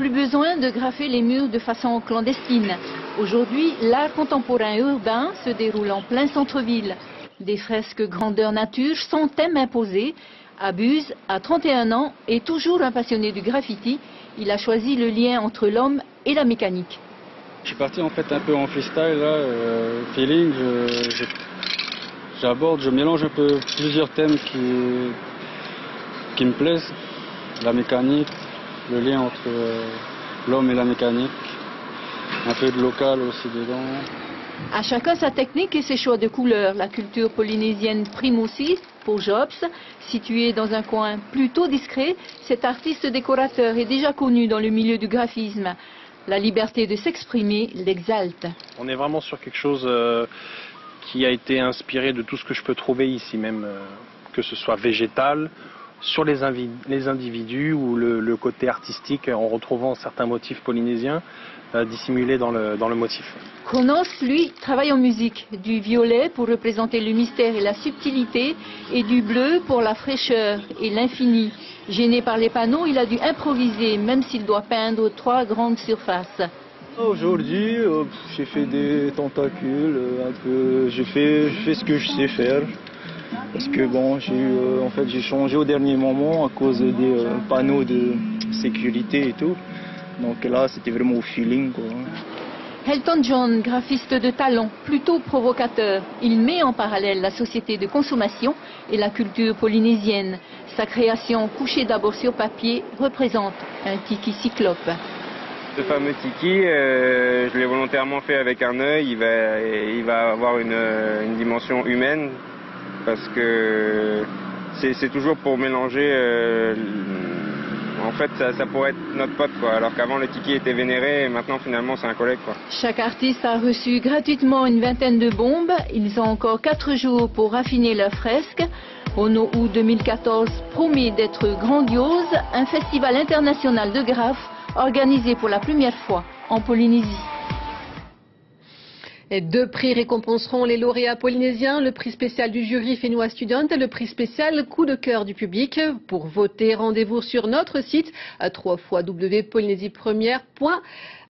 Plus besoin de graffer les murs de façon clandestine. Aujourd'hui, l'art contemporain urbain se déroule en plein centre-ville. Des fresques grandeur nature sont thème imposé. Abuse, à 31 ans, est toujours un passionné du graffiti. Il a choisi le lien entre l'homme et la mécanique. Je suis parti en fait un peu en freestyle, là, feeling. J'aborde, je mélange un peu plusieurs thèmes qui me plaisent. La mécanique, le lien entre l'homme et la mécanique. Un peu de local aussi dedans. À chacun sa technique et ses choix de couleurs. La culture polynésienne prime aussi pour Jobs. Situé dans un coin plutôt discret, cet artiste décorateur est déjà connu dans le milieu du graphisme. La liberté de s'exprimer l'exalte. On est vraiment sur quelque chose qui a été inspiré de tout ce que je peux trouver ici même, que ce soit végétal, sur les individus ou le côté artistique en retrouvant certains motifs polynésiens dissimulés dans le motif. Kronos, lui, travaille en musique. Du violet pour représenter le mystère et la subtilité et du bleu pour la fraîcheur et l'infini. Gêné par les panneaux, il a dû improviser même s'il doit peindre 3 grandes surfaces. Aujourd'hui, j'ai fait des tentacules, j'ai fait ce que je sais faire. Parce que bon, j'ai changé au dernier moment à cause des panneaux de sécurité et tout. Donc là, c'était vraiment au feeling, quoi. Elton John, graphiste de talent, plutôt provocateur. Il met en parallèle la société de consommation et la culture polynésienne. Sa création, couchée d'abord sur papier, représente un tiki cyclope. Ce fameux tiki, je l'ai volontairement fait avec un œil. Il va avoir une dimension humaine. Parce que c'est toujours pour mélanger, en fait ça pourrait être notre pote quoi, alors qu'avant le tiki était vénéré et maintenant finalement c'est un collègue quoi. Chaque artiste a reçu gratuitement une vingtaine de bombes, ils ont encore 4 jours pour raffiner leurs fresques. Ono Août 2014 promet d'être grandiose, un festival international de graphes organisé pour la première fois en Polynésie. Et 2 prix récompenseront les lauréats polynésiens, le prix spécial du jury Fénois Student et le prix spécial coup de cœur du public. Pour voter, rendez-vous sur notre site www.polynesiepremière.fr.